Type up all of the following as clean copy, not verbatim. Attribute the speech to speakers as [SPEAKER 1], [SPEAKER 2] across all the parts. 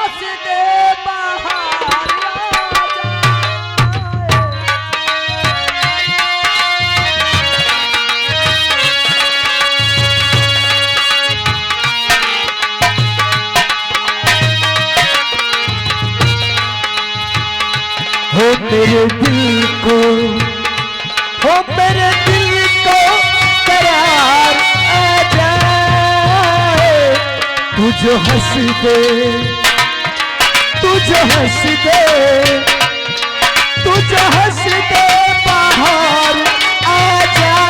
[SPEAKER 1] हंस दे बाहर
[SPEAKER 2] हो मेरे दिल को, हो मेरे दिल को करार आ जाए। तू जो हंस दे, तू जो हंस दे, तू जो हंस दे बाहर आ जाए।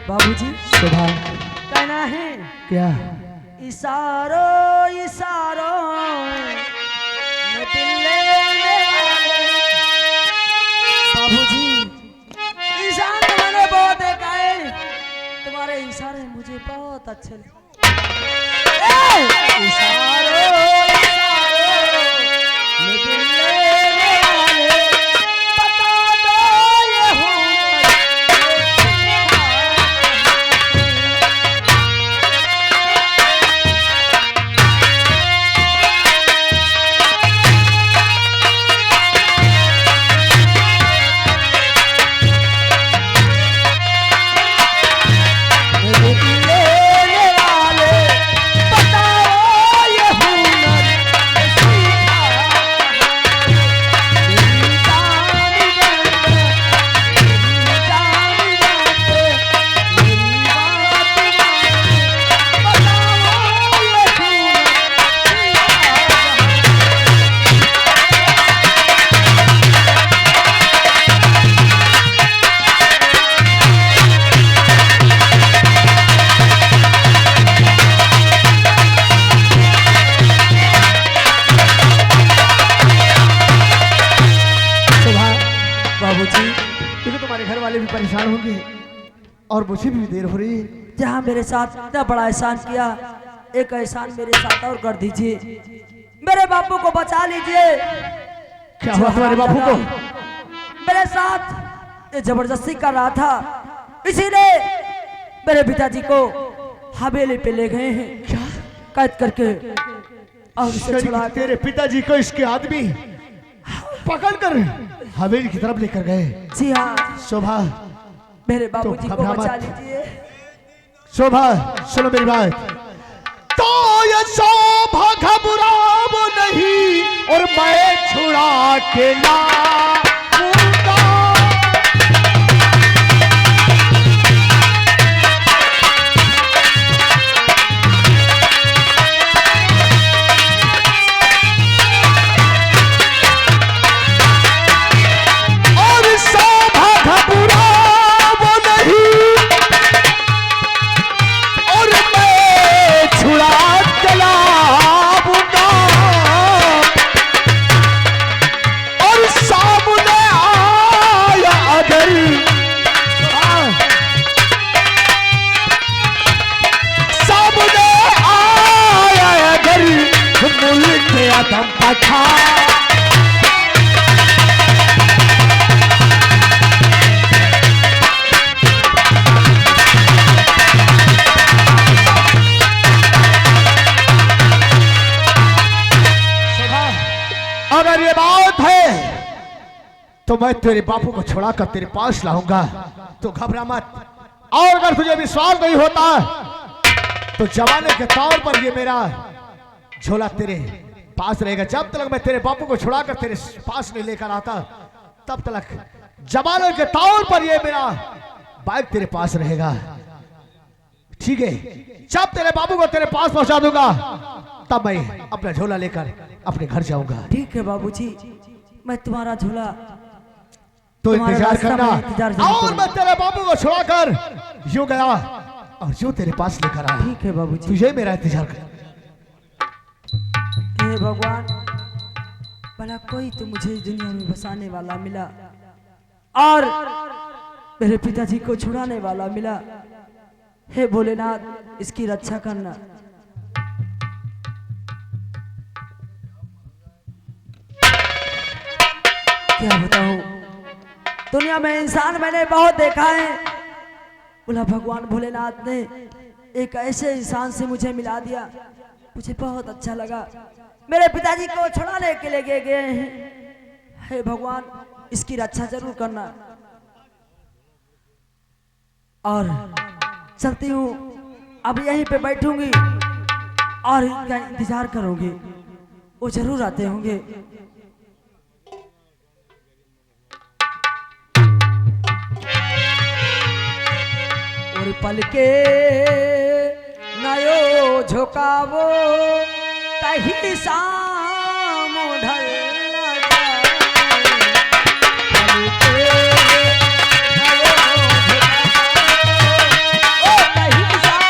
[SPEAKER 1] बाबूजी
[SPEAKER 2] सुबह
[SPEAKER 1] कहना है
[SPEAKER 2] क्या?
[SPEAKER 1] इशारों इशारों में दिल लेने वाले। बाबूजी ईशान मैंने बहुत देखा है, तुम्हारे इशारे मुझे बहुत अच्छे लगते। इशारों इशारों में दिल लेने वाले, बता दो ये हुनर लेने वाले।
[SPEAKER 2] परेशान होंगे और मुझे भी देर हो रही है।
[SPEAKER 1] जहाँ मेरे साथ इतना बड़ा एहसान किया, एक एहसान मेरे साथ और कर दीजिए, मेरे बापू को बचा लीजिए।
[SPEAKER 2] क्या हुआ तुम्हारे बापू को?
[SPEAKER 1] मेरे साथ ये जबरदस्ती कर रहा था, इसीलिए मेरे पिताजी को हवेली पे ले गए हैं
[SPEAKER 2] क्या
[SPEAKER 1] कैद करके और उसे छुड़ा के।
[SPEAKER 2] तेरे पिताजी को इसके आदमी पकड़कर हवेली की तरफ लेकर गए।
[SPEAKER 1] जी हाँ,
[SPEAKER 2] शोभा
[SPEAKER 1] मेरे बाबूजी
[SPEAKER 2] तो
[SPEAKER 1] को
[SPEAKER 2] घबरा
[SPEAKER 1] बचा
[SPEAKER 2] मत।
[SPEAKER 1] लीजिए।
[SPEAKER 2] शोभा सुनो मेरी बात। तो ये शोभा घबराओ नहीं और मैं छुड़ा के लाऊंगा। और शोभा घबराओ नहीं और मैं छुड़ा के लाऊंगा। और सामने आया अगर सामने आया अगर मुल्क आदम पठा। अगर ये बात है तो मैं तेरे बापू को छुड़ाकर तेरे पास लाऊंगा, तो घबरा मत। और अगर तुझे विश्वास नहीं होता तो जमाने के तौर पर ये मेरा झोला तेरे पास रहेगा। जब तक मैं तेरे बापू को छुड़ाकर तेरे पास नहीं लेकर आता, तब तक जमाने के तौर पर ये मेरा बाइक तेरे पास रहेगा। ठीक है, जब तेरे बाबू को तेरे पास पहुंचा दूंगा तब मैं अपना झोला लेकर अपने घर जाऊंगा।
[SPEAKER 1] ठीक है बाबूजी, मैं तुम्हारा झोला
[SPEAKER 2] तो
[SPEAKER 1] तुम्हारे
[SPEAKER 2] इंतजार
[SPEAKER 1] रास्ता
[SPEAKER 2] करना।
[SPEAKER 1] में इंतजार जरूर
[SPEAKER 2] और
[SPEAKER 1] करूंगा।
[SPEAKER 2] मैं तेरे बाबू को छुड़ाकर यूं गया और यूं तेरे पास लेकर आया।
[SPEAKER 1] ठीक है बाबूजी।
[SPEAKER 2] तुझे मेरा इंतजार कर।
[SPEAKER 1] हे भगवान, भला कोई तो मुझे इस दुनिया में बसाने वाला मिला और मेरे पिताजी को छुड़ाने वाला मिला। हे भोलेनाथ, इसकी रक्षा करना। क्या बताऊं, दुनिया में इंसान मैंने बहुत देखा है, बोला भगवान भोलेनाथ ने एक ऐसे इंसान से मुझे मिला दिया, मुझे बहुत अच्छा लगा। मेरे पिताजी को छुड़ाने के लिए गए हैं। हे भगवान, इसकी रक्षा जरूर करना। और चलती हूँ, अब यहीं पे बैठूंगी और इनका इंतजार करूंगी, वो जरूर आते होंगे। और पल के नयो झुकावो कहीं शाम ढल जाए। पल के नयो झुकावो कहीं शाम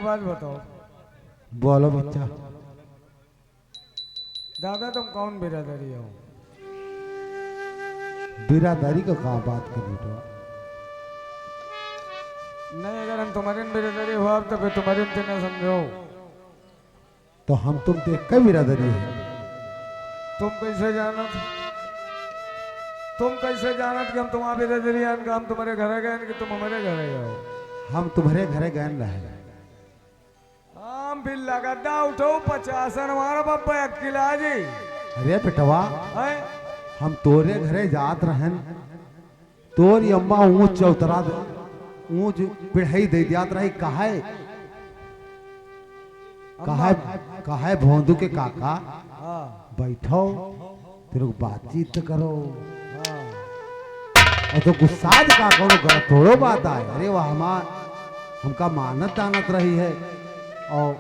[SPEAKER 3] बात बताओ
[SPEAKER 2] बोलो बच्चा।
[SPEAKER 3] दादा, तुम कौन बिरादरी हो?
[SPEAKER 2] बिरादरी को कहाँ बात कर बेटा?
[SPEAKER 3] नहीं, अगर हम तुम्हारे बिरादरी हुआ तो फिर तुम्हारे न समझो।
[SPEAKER 2] तो हम तुम तो एक बिरादरी है।
[SPEAKER 3] तुम कैसे जानो थे? तुम कैसे जानत कि हम तुम्हारे बिरादरी आन का हम तुम्हारे घरे गए कि तुम हमारे घरे गए?
[SPEAKER 2] हम तुम्हारे घरे गए रहे।
[SPEAKER 3] हम भी लगाता उठो 50 हमारा बाबा अकेला जी।
[SPEAKER 2] अरे बेटवा
[SPEAKER 3] है
[SPEAKER 2] हम तोरे घरे जात रहन, तोरी अम्मा ऊंच चौतरा ऊंच पिढ़ाई दे दियात रही। कहा भोंदू के काका
[SPEAKER 3] हाँ
[SPEAKER 2] बैठो तेरे को बातचीत तो करो।
[SPEAKER 3] हाँ
[SPEAKER 2] और तो गुस्सा का कौन कर थोड़ो बात आए। अरे वह हमका मानत दानत रही है और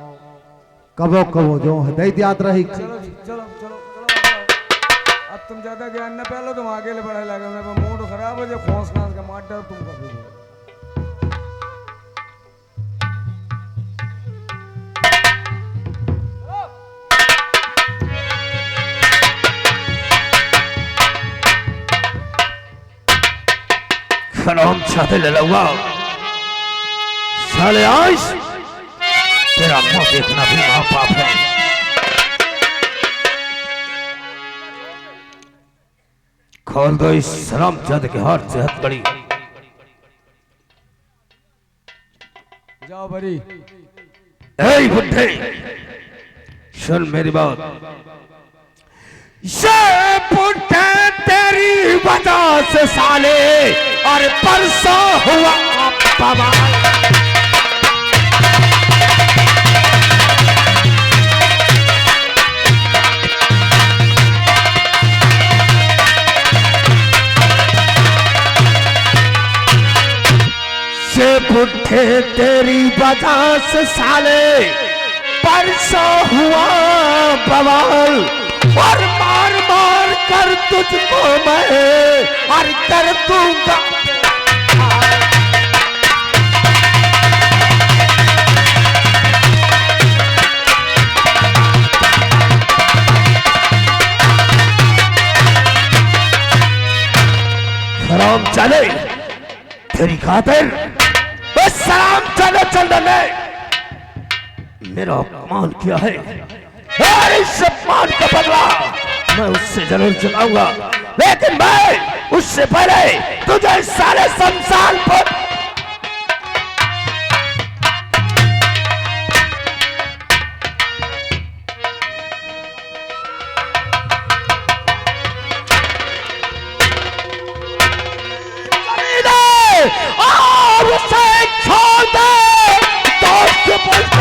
[SPEAKER 2] कबो कबो जो है दे दियात रही।
[SPEAKER 3] चलो जी, चलो चलो चलो अब तुम ज्यादा ज्ञान न पहलो, तुम आगे ले बढ़े लगे। मेरा मूड खराब हो जाए, खोस खास का मार डर तुम कभी भी।
[SPEAKER 4] खराम चाहते ले लूंगा साले। आज तेरा मुंह देखना भी महापाप है। खोल दो इस सलाम चंद के हाथ से हथकड़ी।
[SPEAKER 3] जाओ बरी।
[SPEAKER 4] ऐ बुड्ढे सुन मेरी बात। ये बुड्ढे तेरी वजह से साले और परसों हुआ बवाल। ये बुड्ढे तेरी वजह से साले परसों हुआ बवाल। और मार मार कर तुझको मैं और कर दूंगा। सलाम चले तेरी खातिर, बस सलाम चले चलने। मेरा अपमान किया है और इस अपमान का बदला मैं उससे जरूर चुकाऊंगा, लेकिन मैं उससे पहले तुझे सारे शमशान पर और उसे छोड़ दे। दोस्त बोलते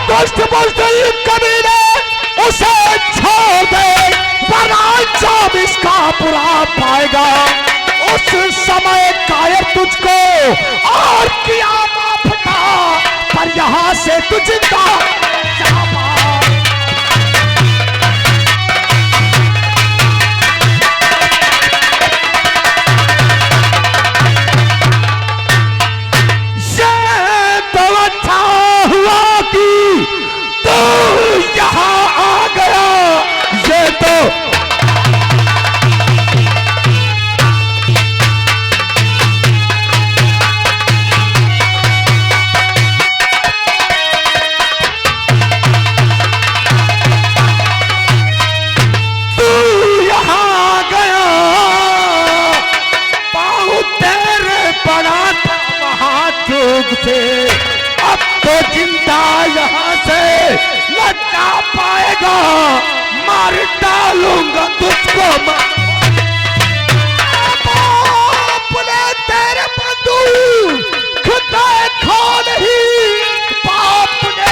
[SPEAKER 4] दोस्त बोलते कबीले उसे छोड़ दे, वरना जब इसका बुरा पाएगा उस समय कायर तुझको और किया माफता, पर यहां से तू जिंदा जा पाए। ये तो अच्छा हुआ कि तू यहाँ आ गया। ये तो से अब तो जिंदा यहाँ से न जा पाएगा, मार डालूंगा तुझको। अपने तेरे बंधु खुदा खो नहीं, बाप ने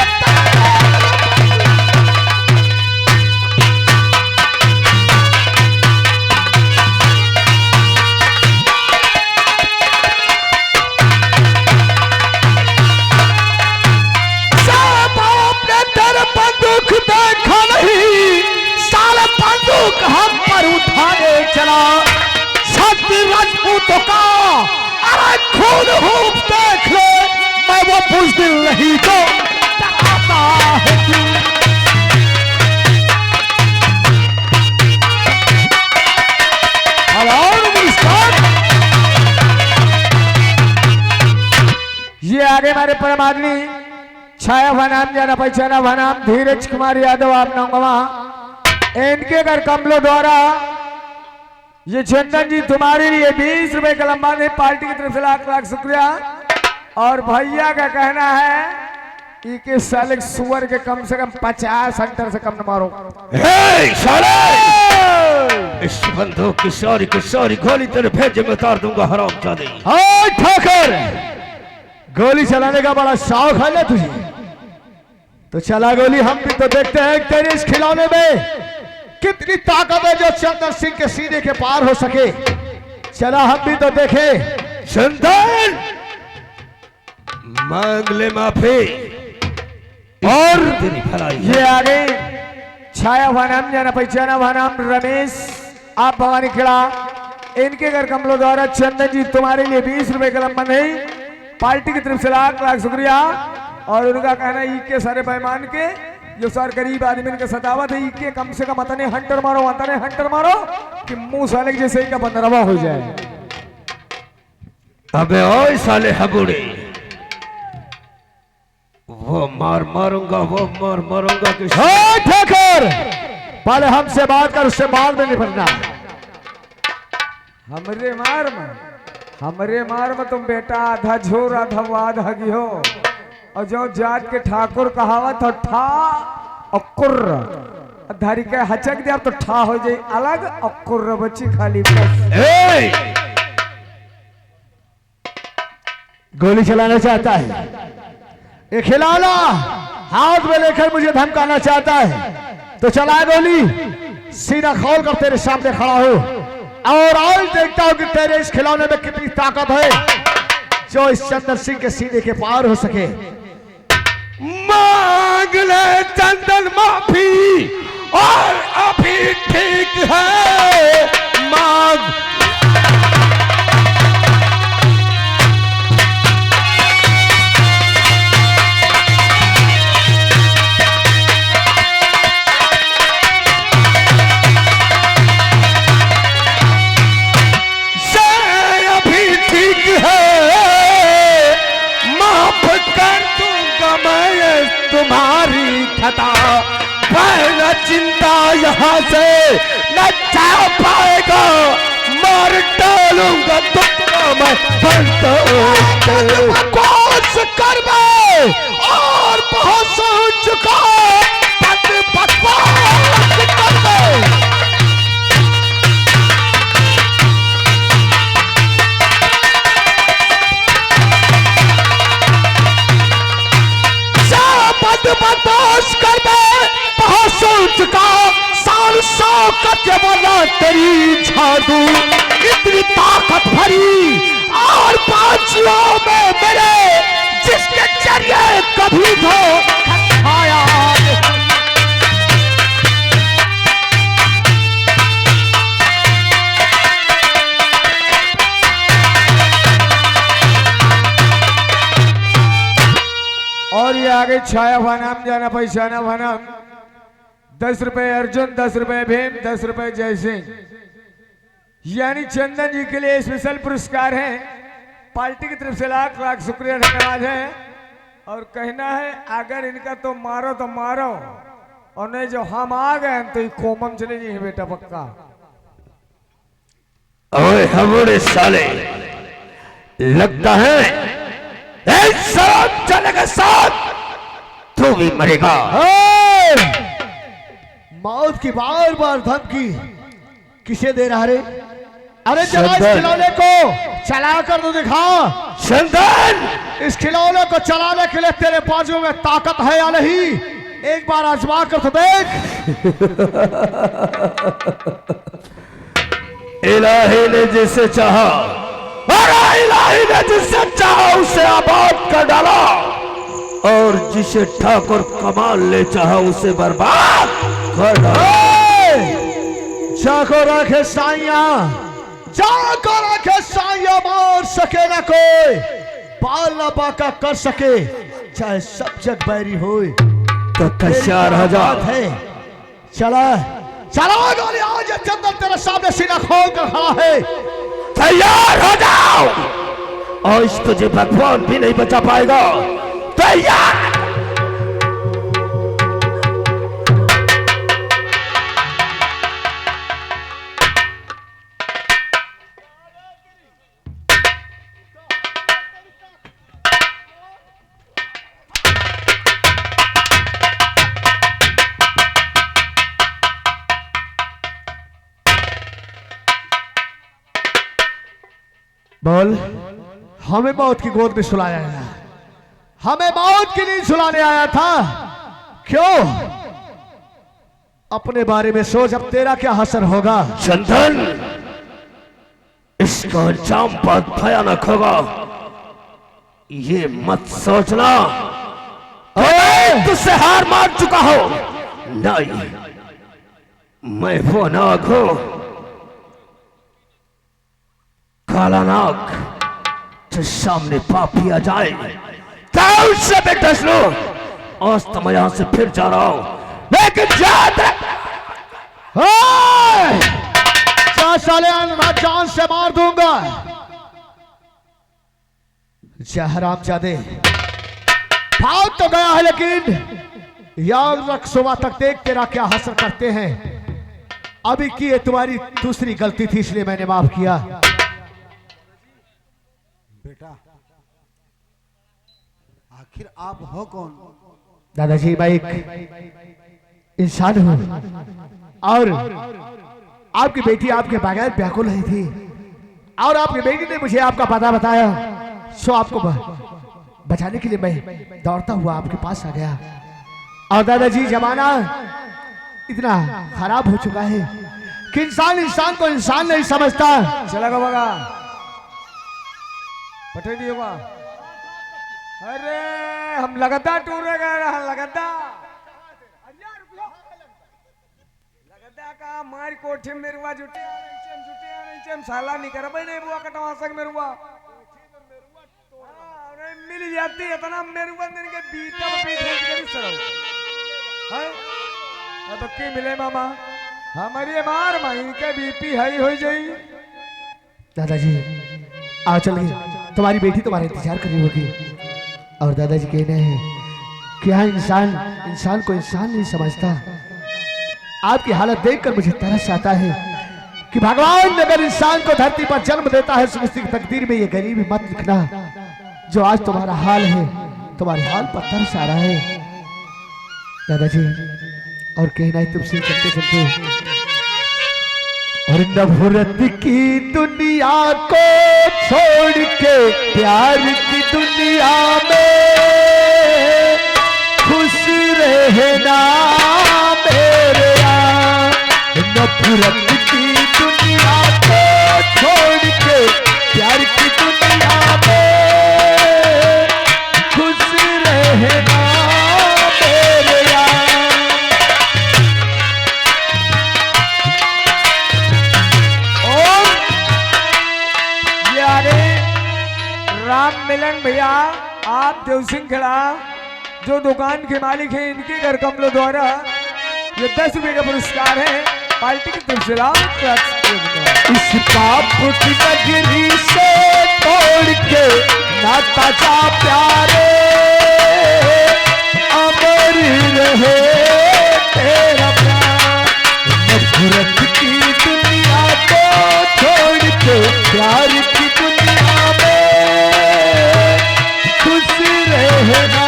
[SPEAKER 4] बंदूक देखा नहीं, साला बंदूक हम पर उठाने चला। छत्ती राजपूतों का अरे खून हूप देख ले, मैं वो बुज़दिल नहीं जो डराता है तू। और मुस्कान
[SPEAKER 3] आगे हमारे परम आदमी छाया भनाम जाना पहचाना भनाम धीरज कुमार यादव आप नौगवा इनके घर कमलों द्वारा ये चंदन जी तुम्हारे लिए 20 रुपए का लंबा दे पार्टी की तरफ से लाख लाख शुक्रिया। और भैया का कहना है कि साले सुअर के कम से कम 50 अंतर से कम न मारो।
[SPEAKER 4] हे साले इस बंदूक की सारी गोली तेरे भेजे में उतार दूंगा हरामजादे।
[SPEAKER 2] हाँ ठाकर गोली चलाने का बड़ा शौक है ना तुझे, तो चला गोली। हम भी तो देखते हैं तेरे इस खिलौने में कितनी ताकत है जो चंदन सिंह के सीने के पार हो सके। चला हम भी तो देखे।
[SPEAKER 4] चंदन मांग ले माफी
[SPEAKER 3] और
[SPEAKER 4] तेरी भलाई।
[SPEAKER 3] ये आगे छाया भनाम जाना पहचाना भनाम रमेश आप भवानी खिला इनके घर कमलों द्वारा चंदन जी तुम्हारे लिए 20 रुपए का लंबा नहीं पार्टी की तरफ से लाख लाख शुक्रिया। और उनका कहना है के सारे बेईमान के जो सार गरीब आदमी के सतावत है के कम से कम अतने हंटर मारो कि मुंह साले के जैसे ही का बंदरवा हो जाए।
[SPEAKER 4] अबे ओए साले हबूड़े वो मार मारूंगा कि
[SPEAKER 2] हाँ ठाकर पहले हमसे बात कर उससे बाद में निपटना।
[SPEAKER 3] हमरे मार में तुम बेटा आधा झोर आधा वाद हगी हो। और जो जात के ठाकुर कहावत हो ठा और कुर्र धारी के हचक दे तो ठा हो जाए अलग और कुर्र बच्ची खाली बस।
[SPEAKER 4] ए!
[SPEAKER 2] गोली चलाना चाहता है, ये खिलौना हाथ में लेकर मुझे धमकाना चाहता है तो चला गोली। सीना खोल कर तेरे सामने खड़ा हो और आज देखता हूं कि तेरे इस खिलौने में कितनी ताकत है जो इस चंदन सिंह के सीने के पार हो सके।
[SPEAKER 4] मांग ले चंदन माफी और अभी ठीक है मांग। तुम्हारी खता पहला चिंता यहाँ से न जा पाएगा मार डालूंगा तुमको मैं बकवास कर मैं और बहुत चुका बकवास कर मैं। बर्दाश्त कर दे बहुत सोच का साल शौकत वाला तेरी जादू इतनी ताकत भरी और बाजियों में मेरे जिसके जरिए कभी तो आया।
[SPEAKER 3] और ये आगे छाया भनाम जाना पहचाना भनाम 10 रुपए अर्जुन 10 रुपए भीम 10 रुपए जय सिंह यानी चंदन जी के लिए स्पेशल पुरस्कार है। पार्टी की तरफ से लाख लाख शुक्रिया धन्यवाद है। और कहना है अगर इनका तो मारो और नहीं जो हम आ गए तो ये कोमम चले जी बेटा पक्का।
[SPEAKER 4] ओए हमारे साले लगता है चले के साथ तू भी मरेगा।
[SPEAKER 2] मौत की बार बार धमकी किसे दे रहा रे? अरे जरा इस खिलौने को चला कर तो दिखा।
[SPEAKER 4] चंदन
[SPEAKER 2] इस खिलौने को चलाने के लिए तेरे बाजू में ताकत है या नहीं एक बार आजमा कर तो देख।
[SPEAKER 4] इलाही ने जिसे चाहा और इलाही ने जिसे चाहा उसे आबाद कर डाला और जिसे ठाकुर कमाल ले चाहा उसे बर्बाद कर डाला।
[SPEAKER 2] जाको रखे साइया मार सके ना कोई बाल ना बाका कर सके चाहे सब जग बैरी हो।
[SPEAKER 4] तो तैयार हो जा
[SPEAKER 2] है चला गोली आज चंदन तेरे सामने सीना खोल कर खड़ा है।
[SPEAKER 4] तैयार हो जाओ आज तुझे भगवान भी नहीं बचा पाएगा। तैयार।
[SPEAKER 2] बोल, हमें मौत की गोद में सुलाया गया, हमें मौत की नींद सुलाने आया था। क्यों? अपने बारे में सोच, अब तेरा क्या हसर होगा।
[SPEAKER 4] चंदन, इसका अंजाम बहुत भयानक होगा, ये मत सोचना तुझसे हार मान चुका हो। नहीं, मैं वो नाग हूं, काला नाग, जो सामने पापी आ जाए तो उससे मैं डस लो। आज तो मैं यहां से फिर जा रहा हूं, लेकिन याद रख,
[SPEAKER 2] साले जान से मार दूंगा। हरामजादे, भाग तो गया है, लेकिन याद रख, सुबह तक देख तेरा क्या हसर करते हैं। अभी की ये तुम्हारी दूसरी गलती थी, इसलिए मैंने माफ किया।
[SPEAKER 5] बेटा, आखिर आप हो कौन?
[SPEAKER 2] दादाजी, मैं एक इंसान हूं और आपकी बेटी आपके बगैर व्याकुल रही थी और आपकी बेटी ने मुझे आपका पता बताया। सो आपको बचाने के लिए मैं दौड़ता हुआ आपके पास आ गया। और दादाजी, जमाना इतना खराब हो चुका है कि इंसान को इंसान नहीं समझता।
[SPEAKER 3] चला गया बगा, पटे नहीं होगा। अरे हम लगातार टूरे गए रहा, लगातार का मार कोठी मेरुआ जुटे साला नहीं कर भाई, नहीं बुआ कटवा सक मेरुआ मिल जाती है इतना मेरुआ दिन के बीता बीत करी सरो है। अब की मिले मामा, हमारी मार माई के बीपी हाई हो जाई।
[SPEAKER 2] दादाजी, आओ चलिए, तुम्हारी बेटी तुम्हारा इंतजार कर रही होगी। और दादाजी कहने हैं कि हाँ, इंसान को इंसान नहीं समझता। आपकी हालत देखकर मुझे तरस आता है कि भगवान ने अगर इंसान को धरती पर जन्म देता है तो उसकी तकदीर में ये गरीबी मत लिखना। जो आज तुम्हारा हाल है, तुम्हारे हाल पर तरस आ रहा है दादाजी। और कहना है तुमसे चलते चलते, और नफरत की दुनिया को छोड़ के प्यार की दुनिया में खुश रहना मेरे यार। नफरत की दुनिया को छोड़ के प्यार की दुनिया में खुश रहना मेरे यार।
[SPEAKER 3] और ये आगे राम मिलन भैया, आप देव सिंह खड़ा जो दुकान के मालिक हैं, इनके घर कमलों द्वारा ये 10 रुपए का पुरस्कार है पार्टी की तरफ से।
[SPEAKER 2] इस पाप की नगरी से तोड़ के नाता जा प्यारे, अमर रहे तेरा प्यार। नफरत की दुनिया को छोड़ के प्यार की दुनिया में खुश रहना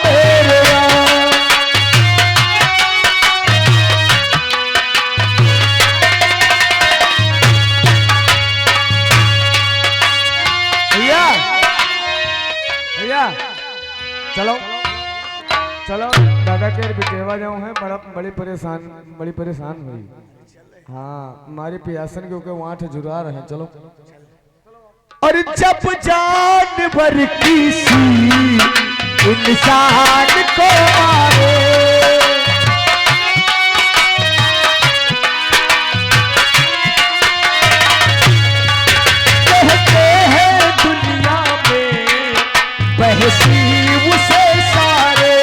[SPEAKER 2] मेरे यार।
[SPEAKER 3] भैया चलो चलो, दादा के बिटेवा जाऊँ है, बड़ी परेशान हुई। हाँ, हमारी पियासन क्योंकि वहाँ ठजुरा रहे। चलो,
[SPEAKER 2] और जब जानवर किसी इंसान को मारे, कहते हैं दुनिया में बहसी उसे सारे।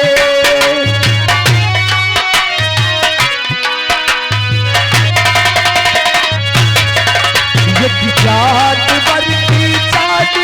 [SPEAKER 2] एक जानवर की चाल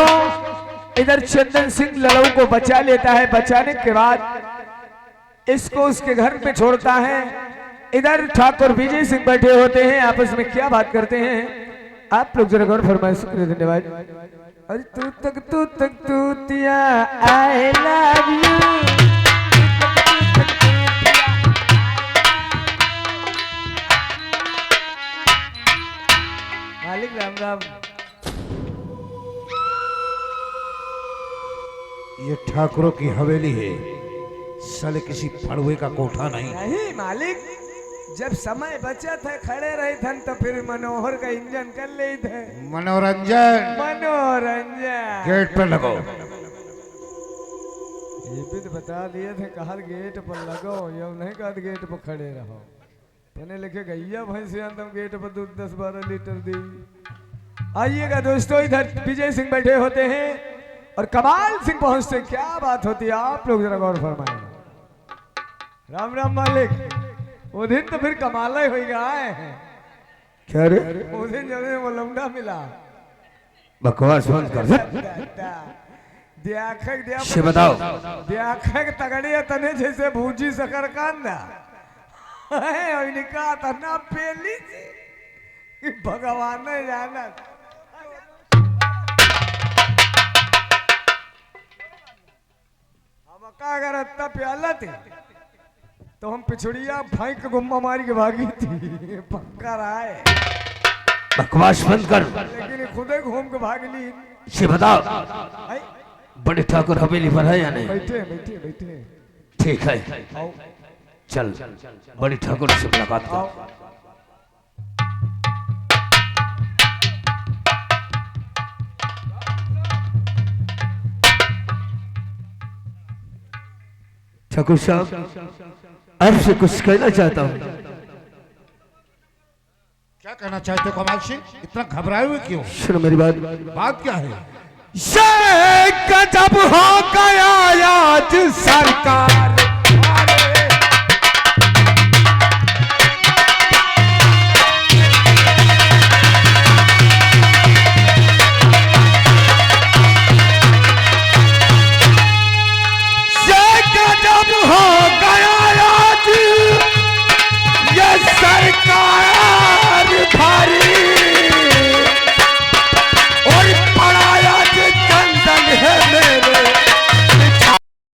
[SPEAKER 3] इसको इधर चंदन सिंह लड़ऊ को बचा लेता है। बचाने के बाद इसको उसके घर पे छोड़ता है। इधर ठाकुर विजय सिंह बैठे होते हैं, आपस में क्या बात करते हैं आप लोग जरा गौर फरमाए। शुक्रिया, धन्यवाद। अरे तू तक तूतिया आई लव यू। मालिक राम राम।
[SPEAKER 5] ये ठाकुरों की हवेली है, साले किसी फड़ुए का कोठा नहीं।
[SPEAKER 3] नहीं मालिक, जब समय बचा था खड़े रहे थे तो फिर मनोहर का इंजन कर ले थे।
[SPEAKER 5] मनोरंजन
[SPEAKER 3] मनोरंजन
[SPEAKER 5] गेट पर लगो।
[SPEAKER 3] ये भी तो बता दिए थे कहर गेट पर लगो, ये नहीं कहा गेट पर खड़े रहो। मैंने लिखे गैया भैंसिया तुम गेट पर दूध 10-12 लीटर दी। आइएगा दोस्तों, इधर विजय सिंह बैठे होते हैं और कमाल सिंह पहुंचते। क्या बात होती है आप लोग जरा गौर फरमाएं। राम राम मालिक। वो दिन तो फिर कमाल ही हो गया है।
[SPEAKER 2] क्या रे
[SPEAKER 3] वो दिन जब वो लौंडा मिला
[SPEAKER 2] बकवास बंद कर।
[SPEAKER 4] से बताओ
[SPEAKER 3] द्याखक तगड़िया तने जैसे भूजी सकर कांदा है और निका तना पेली जी भगवान ने जाना। हम का अगर इतना प्याला थे तो हम पिछड़िया भाई के गुम्मा मारी के भागी थी। पक्का रहा है,
[SPEAKER 4] बकवास बंद कर।
[SPEAKER 3] लेकिन खुद ही घूम के भाग ली।
[SPEAKER 4] से बताओ
[SPEAKER 3] आई,
[SPEAKER 4] बड़े ठाकुर हवेली पर है या नहीं?
[SPEAKER 3] बैठे बैठे बैठे।
[SPEAKER 4] ठीक है,
[SPEAKER 3] आओ
[SPEAKER 4] चल बड़े ठाकुर से मुलाकात
[SPEAKER 3] आओ।
[SPEAKER 4] कर। ठाकुर साहब, आपसे कुछ कहना चाहता हूँ।
[SPEAKER 5] क्या कहना चाहते हो कमाल सिंह? इतना घबराए हुए क्यों?
[SPEAKER 4] सुनो मेरी बात।
[SPEAKER 5] बात क्या है?
[SPEAKER 2] ये गजब हो गया आज सरकार